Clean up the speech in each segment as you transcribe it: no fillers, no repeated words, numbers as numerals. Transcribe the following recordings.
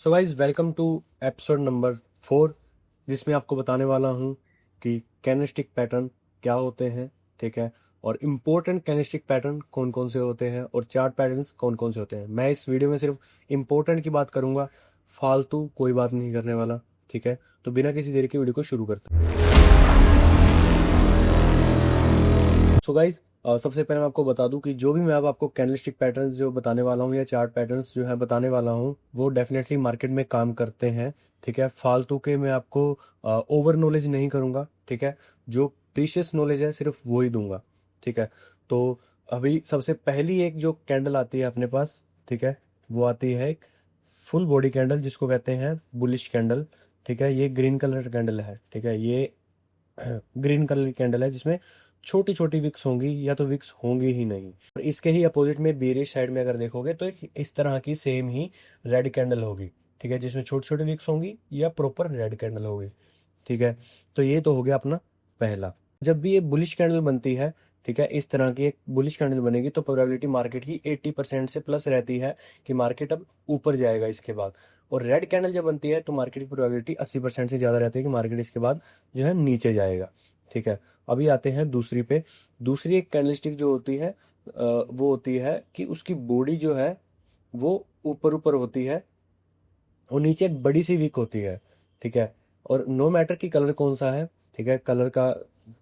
So guys welcome to episode number 4, जिसमें आपको बताने वाला हूँ कि कैंडलस्टिक पैटर्न क्या होते हैं। ठीक है, और इम्पोर्टेंट कैंडलस्टिक पैटर्न कौन कौन से होते हैं और चार्ट पैटर्न्स कौन कौन से होते हैं। मैं इस वीडियो में सिर्फ इम्पोर्टेंट की बात करूंगा, फालतू कोई बात नहीं करने वाला। ठीक है, तो बिना किसी देरी के वीडियो को शुरू करते हैं। सो गाइज सबसे पहले मैं आपको बता दूं कि जो भी मैं अब आपको कैंडलस्टिक पैटर्न्स जो बताने वाला हूं या चार्ट पैटर्न्स जो है बताने वाला हूं, वो डेफिनेटली मार्केट में काम करते हैं। ठीक है, फालतू के मैं आपको ओवर नॉलेज नहीं करूंगा। ठीक है, जो प्रीशियस नॉलेज है सिर्फ वो ही दूंगा। ठीक है, तो अभी सबसे पहली एक जो कैंडल आती है अपने पास, ठीक है, वो आती है एक फुल बॉडी कैंडल जिसको कहते हैं बुलिश कैंडल। ठीक है, ये ग्रीन कलर कैंडल है। ठीक है, ये ग्रीन कलर की कैंडल है जिसमें छोटी छोटी विक्स होंगी या तो विक्स होंगी ही नहीं। और इसके ही अपोजिट में बेरिश साइड में अगर देखोगे तो एक इस तरह की सेम ही रेड कैंडल होगी। ठीक है, जिसमें छोटी छोटी विक्स होंगी या प्रॉपर रेड कैंडल होगी। ठीक है, तो ये तो हो गया अपना पहला। जब भी ये बुलिश कैंडल बनती है, ठीक है, इस तरह की एक बुलिश कैंडल बनेगी तो प्रोबेबिलिटी मार्केट की 80% से प्लस रहती है कि मार्केट अब ऊपर जाएगा इसके बाद। और रेड कैंडल जब बनती है तो मार्केट की प्रोबेबिलिटी 80% से ज़्यादा रहती है कि मार्केट इसके बाद जो है नीचे जाएगा। ठीक है, अभी आते हैं दूसरी पे। दूसरी एक कैंडलस्टिक जो होती है वो होती है कि उसकी बॉडी जो है वो ऊपर ऊपर होती है और नीचे एक बड़ी सी विक होती है। ठीक है, और नो मैटर कि कलर कौन सा है। ठीक है, कलर का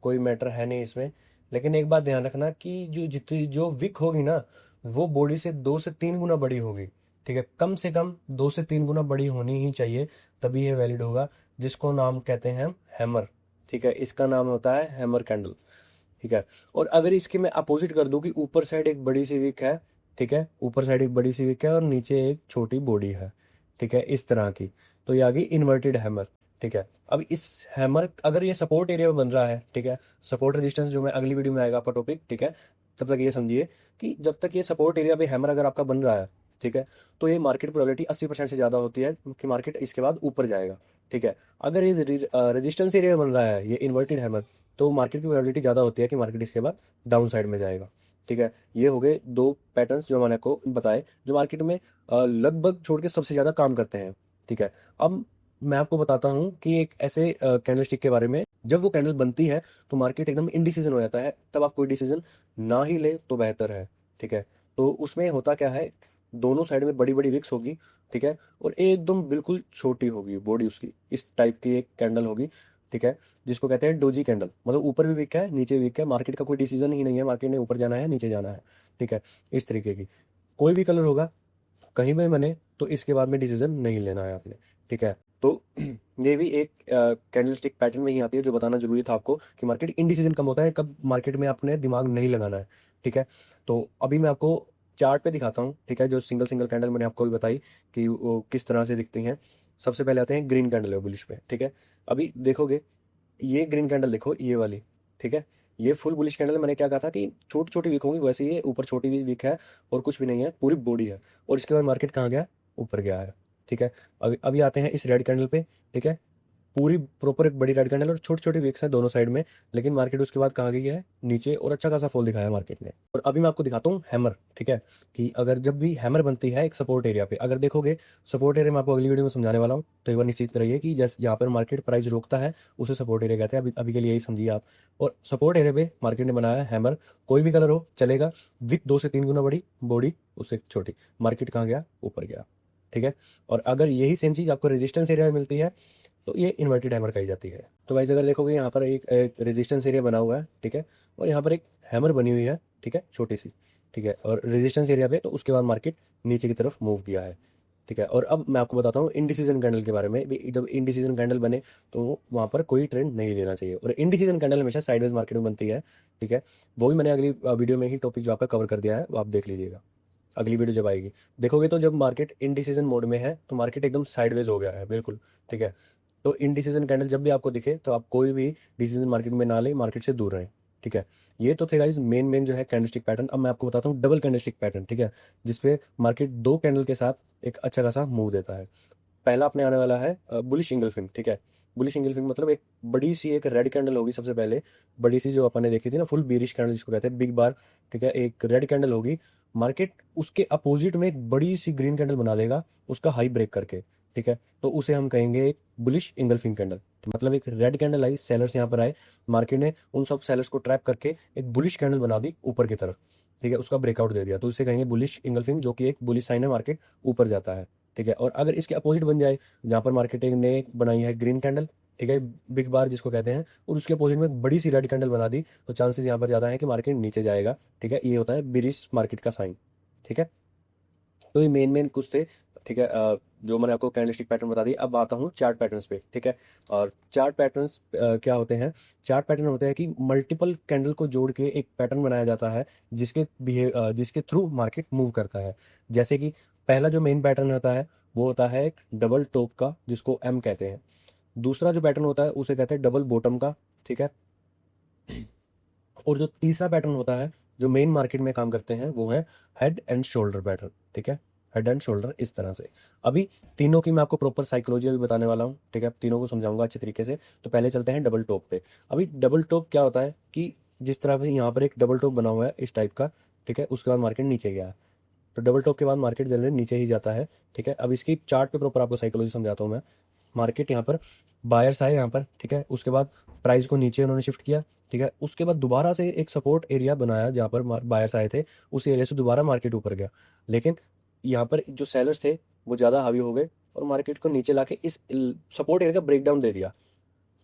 कोई मैटर है नहीं इसमें। लेकिन एक बात ध्यान रखना कि जो जितनी जो विक होगी ना, वो बॉडी से 2 से 3 गुना बड़ी होगी। ठीक है, कम से कम 2 से 3 गुना बड़ी होनी ही चाहिए, तभी ये वैलिड होगा। जिसको नाम कहते हैं हम हैमर। ठीक है, इसका नाम होता है हैमर कैंडल। ठीक है, और अगर इसके मैं अपोजिट कर दूं कि ऊपर साइड एक बड़ी सी विक है, ठीक है, ऊपर साइड एक बड़ी सी विक है और नीचे एक छोटी बॉडी है, ठीक है, इस तरह की, तो ये आ गई इन्वर्टेड हैमर। ठीक है, अब इस हैमर अगर ये सपोर्ट एरिया में बन रहा है, ठीक है, सपोर्ट रेजिस्टेंस जो मैं अगली वीडियो में आएगा आपका टॉपिक। ठीक है, तब तक ये समझिए कि जब तक ये सपोर्ट एरिया पे हैमर अगर आपका बन रहा है, ठीक है, तो ये मार्केट प्रोबेबिलिटी 80% से ज़्यादा होती है कि मार्केट इसके बाद ऊपर जाएगा। ठीक है, अगर ये रेजिस्टेंस एरिया बन रहा है ये इन्वर्टेड हैमर, तो मार्केट की प्रोबेबिलिटी ज़्यादा होती है कि मार्केट इसके बाद डाउन साइड में जाएगा। ठीक है, ये हो गए दो पैटर्न्स जो मैंने को बताए, जो मार्केट में लगभग छोड़ के सबसे ज़्यादा काम करते हैं। ठीक है, अब मैं आपको बताता हूँ कि एक ऐसे कैंडलस्टिक के बारे में, जब वो कैंडल बनती है तो मार्केट एकदम इनडिसीजन हो जाता है, तब आप कोई डिसीजन ना ही ले तो बेहतर है। ठीक है, तो उसमें होता क्या है, दोनों साइड में बड़ी बड़ी विक्स होगी। ठीक है, और एकदम बिल्कुल छोटी होगी बॉडी उसकी, इस टाइप की एक कैंडल होगी। ठीक है, जिसको कहते हैं डोजी कैंडल, मतलब ऊपर भी विक है नीचे भी विक है, मार्केट का कोई डिसीजन ही नहीं है, मार्केट ने ऊपर जाना है नीचे जाना है। ठीक है, इस तरीके की कोई भी कलर होगा कहीं भी बने तो इसके बाद में डिसीजन नहीं लेना है आपने। ठीक है, तो ये भी एक कैंडलस्टिक पैटर्न में ही आती है जो बताना जरूरी था आपको कि मार्केट इनडिसीजन कब होता है, कब मार्केट में आपने दिमाग नहीं लगाना है। ठीक है, तो अभी मैं आपको चार्ट पे दिखाता हूँ। ठीक है, जो सिंगल सिंगल कैंडल मैंने आपको भी बताई कि वो किस तरह से दिखती हैं। सबसे पहले आते हैं ग्रीन कैंडल है बुलिश पे। ठीक है, अभी देखोगे ये ग्रीन कैंडल देखो, ये वाली। ठीक है, ये फुल बुलिश कैंडल है। मैंने क्या कहा था कि छोटी छोटी वीक होंगी, वैसे ये ऊपर छोटी भी वीक है और कुछ भी नहीं है, पूरी बॉडी है। और इसके बाद मार्केट कहाँ गया, ऊपर गया है। ठीक है, अभी अभी आते हैं इस रेड कैंडल पे। ठीक है, पूरी प्रॉपर एक बड़ी रेड कैंडल और छोटी छोटी विक्स हैं दोनों साइड में, लेकिन मार्केट उसके बाद कहाँ गई है, नीचे, और अच्छा खासा फॉल दिखाया है मार्केट ने। और अभी मैं आपको दिखाता हूँ हैमर। ठीक है, कि अगर जब भी हैमर बनती है एक सपोर्ट एरिया पे, अगर देखोगे सपोर्ट एरिया में आपको अगली वीडियो में समझाने वाला हूँ, तो एक बार निश्चित रहिए कि जैसे यहाँ पर मार्केट प्राइस रोकता है उसे सपोर्ट एरिया कहते हैं। अभी अभी के लिए यही समझिए आप। और सपोर्ट एरिया पे मार्केट ने बनाया है हैमर, कोई भी कलर हो चलेगा, विक 2 से 3 गुना बड़ी, बॉडी उससे छोटी, मार्केट कहाँ गया, ऊपर गया। ठीक है, और अगर यही सेम चीज़ आपको रेजिस्टेंस एरिया में मिलती है तो ये इन्वर्टेड हैमर कही जाती है। तो गाइस अगर देखोगे यहाँ पर एक रेजिस्टेंस एरिया बना हुआ है। ठीक है, और यहाँ पर एक हैमर बनी हुई है। ठीक है, छोटी सी। ठीक है, और रेजिस्टेंस एरिया पे तो उसके बाद मार्केट नीचे की तरफ मूव किया है। ठीक है, और अब मैं आपको बताता हूँ इनडिसीजन कैंडल के बारे में भी। जब इनडिसीजन कैंडल बने तो वहाँ पर कोई ट्रेंड नहीं लेना चाहिए, और इनडिसीजन कैंडल हमेशा साइडवेज मार्केट में बनती है। ठीक है, वो भी मैंने अगली वीडियो में ही टॉपिक जो आपका कवर कर दिया है, वो आप देख लीजिएगा अगली वीडियो जब आएगी। देखोगे तो जब मार्केट इनडिसीजन मोड में है तो मार्केट एकदम साइडवेज हो गया है बिल्कुल। ठीक है, तो इनडिसीजन कैंडल जब भी आपको दिखे तो आप कोई भी डिसीजन मार्केट में ना ले, मार्केट से दूर रहें। ठीक है, ये तो थे गाइस मेन मेन जो है कैंडलस्टिक पैटर्न। अब मैं आपको बताता हूँ डबल कैंडलस्टिक पैटर्न। ठीक है, जिसपे मार्केट दो कैंडल के साथ एक अच्छा खासा मूव देता है। पहला अपने आने वाला है बुलिश इंगल्फिंग। ठीक है, बुलिश इंगल्फिंग मतलब एक बड़ी सी एक रेड कैंडल होगी सबसे पहले, बड़ी सी जो अपन ने देखी थी ना, फुल बीरिश कैंडल जिसको कहते हैं, बिग बार। ठीक है, एक रेड कैंडल होगी, मार्केट उसके अपोजिट में एक बड़ी सी ग्रीन कैंडल बना लेगा उसका हाई ब्रेक करके। ठीक है, तो उसे हम कहेंगे एक बुलिश इंगल्फिंग कैंडल। मतलब एक रेड कैंडल आई, सेलर्स यहाँ पर आए, मार्केट ने उन सब सेलर्स को ट्रैप करके एक बुलिश कैंडल बना दी ऊपर की तरफ, ठीक है, उसका ब्रेकआउट दे दिया, तो इसे कहेंगे बुलिश इंगल्फिंग, जो कि एक बुलिश साइन है, मार्केट ऊपर जाता है। ठीक है, और अगर इसके अपोजिट बन जाए, जहाँ पर मार्केट ने बनाई है ग्रीन कैंडल, ठीक है, बिग बार जिसको कहते हैं, और उसके अपोजिट में एक बड़ी सी रेड कैंडल बना दी, तो चांसेस यहाँ पर ज़्यादा है कि मार्केट नीचे जाएगा। ठीक है, ये होता है बिरिश मार्केट का साइन। ठीक है, तो ये मेन कुछ थे। ठीक है, जो मैंने आपको कैंडलस्टिक पैटर्न बता दी। अब आता हूँ चार्ट पैटर्न्स पे। ठीक है, और चार्ट पैटर्न्स क्या होते हैं? चार्ट पैटर्न होते हैं कि मल्टीपल कैंडल को जोड़ के एक पैटर्न बनाया जाता है, जिसके थ्रू मार्केट मूव करता है। जैसे कि पहला जो मेन पैटर्न होता है वो होता है एक डबल टॉप का, जिसको एम कहते हैं। दूसरा जो पैटर्न होता है उसे कहते हैं डबल बॉटम का। ठीक है, और जो तीसरा पैटर्न होता है जो मेन मार्केट में काम करते हैं वो है हेड एंड शोल्डर पैटर्न। ठीक है, हेड एंड शोल्डर इस तरह से। अभी तीनों की मैं आपको प्रॉपर साइकोलॉजी अभी बताने वाला हूँ। ठीक है, तीनों को समझाऊंगा अच्छे तरीके से। तो पहले चलते हैं डबल टॉप पे। अभी डबल टॉप क्या होता है कि जिस तरह से यहाँ पर एक डबल टॉप बना हुआ है इस टाइप का, ठीक है, उसके बाद मार्केट नीचे गया है, तो डबल टॉप के बाद मार्केट जनरली नीचे ही जाता है। ठीक है, अब इसकी चार्ट पे प्रॉपर आपको साइकोलॉजी समझाता हूँ मैं। मार्केट यहाँ पर बायर्स आए यहाँ पर, ठीक है, उसके बाद प्राइस को नीचे उन्होंने शिफ्ट किया। ठीक है, उसके बाद दोबारा से एक सपोर्ट एरिया बनाया जहाँ पर बायर्स आए थे, उस एरिया से दोबारा मार्केट ऊपर गया। लेकिन यहाँ पर जो सेलर्स थे वो ज़्यादा हावी हो गए और मार्केट को नीचे लाके इस सपोर्ट एरिया का ब्रेकडाउन दे दिया।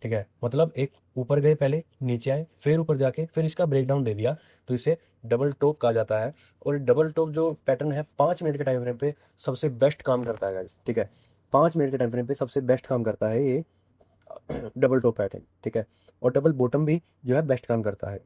ठीक है, मतलब एक ऊपर गए, पहले नीचे आए, फिर ऊपर जाके फिर इसका ब्रेकडाउन दे दिया, तो इसे डबल टॉप कहा जाता है। और डबल टॉप जो पैटर्न है 5 मिनट के टाइम फ्रेम पे सबसे बेस्ट काम करता है गाइस। ठीक है, 5 मिनट के टाइम फ्रेम पे सबसे बेस्ट काम करता है ये डबल टॉप पैटर्न। ठीक है, और डबल बॉटम भी जो है बेस्ट काम करता है।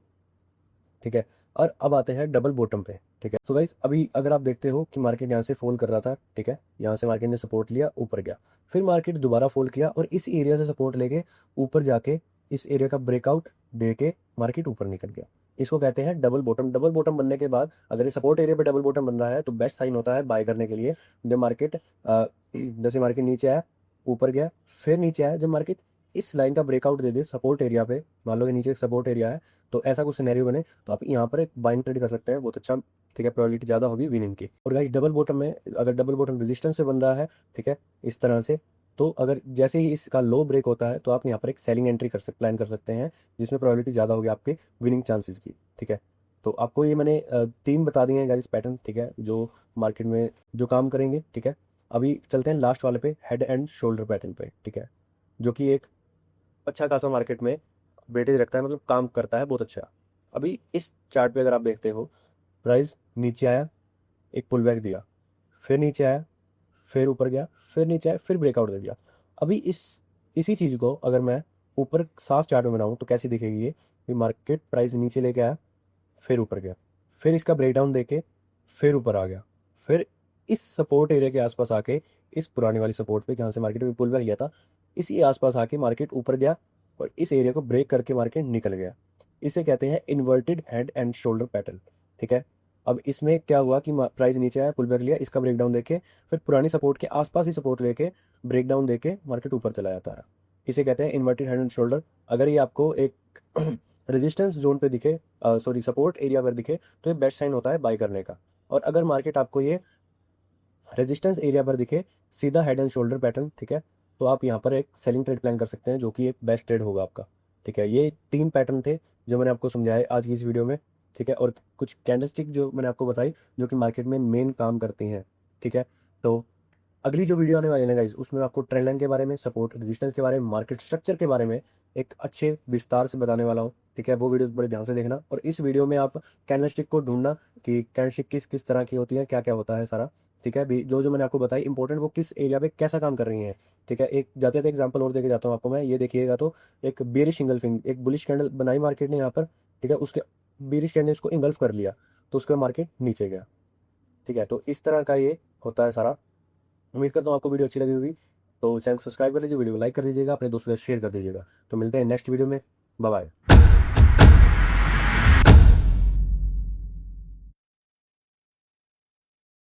ठीक है, और अब आते हैं डबल बॉटम पे। ठीक है, सो गाइस अभी अगर आप देखते हो कि मार्केट यहाँ से फॉल कर रहा था, ठीक है, यहाँ से मार्केट ने सपोर्ट लिया, ऊपर गया, फिर मार्केट दोबारा फॉल किया और इस एरिया से सपोर्ट लेके ऊपर जाके इस एरिया का ब्रेकआउट दे के मार्केट ऊपर निकल गया। इसको कहते हैं डबल बॉटम। डबल बॉटम बनने के बाद अगर ये सपोर्ट एरिया पे डबल बॉटम बन रहा है तो बेस्ट साइन होता है बाय करने के लिए। जब मार्केट जैसे मार्केट नीचे आया, ऊपर गया, फिर नीचे आया, जब मार्केट इस लाइन का breakout they they support area पे, मान लो कि नीचे एक सपोर्ट एरिया है, तो ऐसा कुछ सिनेरियो बने तो आप यहाँ पर एक बाइंग ट्रेड कर सकते हैं, बहुत अच्छा। ठीक है, प्रोबेबिलिटी ज़्यादा होगी विनिंग की। और गाइस डबल बॉटम में अगर डबल बॉटम रेजिस्टेंस से बन रहा है, ठीक है, इस तरह से, तो अगर जैसे ही इसका लो ब्रेक होता है तो आप यहाँ पर एक सेलिंग एंट्री प्लान कर सकते हैं, जिसमें प्रोबेबिलिटी ज़्यादा होगी आपके विनिंग चांसेस की। ठीक है, तो आपको ये मैंने 3 बता दिए हैं गाइस पैटर्न, ठीक है, जो मार्केट में जो काम करेंगे। ठीक है, अभी चलते हैं लास्ट वाले पे, हेड एंड शोल्डर पैटर्न पे। ठीक है, जो कि एक अच्छा खासा मार्केट में वेटेज रखता है, मतलब काम करता है बहुत अच्छा। अभी इस चार्ट पे अगर आप देखते हो, प्राइस नीचे आया, एक पुल बैक दिया, फिर नीचे आया, फिर ऊपर गया, फिर नीचे आया, फिर ब्रेकआउट दे दिया। अभी इसी चीज़ को अगर मैं ऊपर साफ चार्ट में बनाऊँ तो कैसी दिखेगी ये, कि मार्केट प्राइस नीचे लेके आया, फिर ऊपर गया, फिर इसका ब्रेकडाउन देके फिर ऊपर आ गया, फिर इस सपोर्ट एरिया के आसपास आके, इस पुरानी वाली सपोर्ट पे जहाँ से मार्केट में पुल बैक लिया था, इसी आसपास आके मार्केट ऊपर गया और इस एरिया को ब्रेक करके मार्केट निकल गया। इसे कहते हैं inverted head and shoulder pattern. ठीक है, अब इसमें क्या हुआ कि प्राइस नीचे आया, पुल बैक लिया, इसका ब्रेकडाउन देके फिर पुरानी सपोर्ट के आसपास ही सपोर्ट लेके ब्रेकडाउन देके मार्केट ऊपर चला जाता है। इसे कहते हैं इन्वर्टेड हेड एंड शोल्डर। अगर ये आपको एक रेजिस्टेंस जोन पे दिखे, सॉरी सपोर्ट एरिया पर दिखे, तो ये बेस्ट साइन होता है बाय करने का। और अगर मार्केट आपको ये रेजिस्टेंस एरिया पर दिखे, सीधा हेड एंड शोल्डर पैटर्न, ठीक है, तो आप यहाँ पर एक सेलिंग ट्रेड प्लान कर सकते हैं, जो कि एक बेस्ट ट्रेड होगा आपका। ठीक है, ये 3 पैटर्न थे जो मैंने आपको समझाए आज की इस वीडियो में। ठीक है, और कुछ कैंडलस्टिक जो मैंने आपको बताई जो कि मार्केट में मेन काम करती हैं। ठीक है, तो अगली जो वीडियो आने वाली है गाइस, उसमें आपको ट्रेंड लाइन के बारे में, सपोर्ट रेजिस्टेंस के बारे में, मार्केट स्ट्रक्चर के बारे में एक अच्छे विस्तार से बताने वाला हूँ। ठीक है, वो वीडियो बड़े ध्यान से देखना। और इस वीडियो में आप कैंडलस्टिक को ढूंढना कि कैंडलस्टिक किस किस तरह की होती है, क्या क्या होता है सारा। ठीक है, जो जो मैंने आपको बताई इंपॉर्टेंट, वो किस एरिया पे कैसा काम कर रही हैं। ठीक है, एक जाते जाते एग्जांपल और देके जाता हूँ आपको मैं, ये देखिएगा, तो एक बेरिश इंगल्फिंग, एक बुलिश कैंडल बनाई मार्केट ने यहाँ पर। ठीक है, उसके बेरिश कैंडल उसको इंगल्फ कर लिया, तो उसका मार्केट नीचे गया। ठीक है, तो इस तरह का ये होता है सारा। उम्मीद करता हूँ आपको वीडियो अच्छी लगी होगी, तो चैनल को सब्सक्राइब कर लीजिए, वीडियो को लाइक कर दीजिएगा, अपने दोस्तों के साथ शेयर कर दीजिएगा। तो मिलते हैं नेक्स्ट वीडियो में, बाय बाय।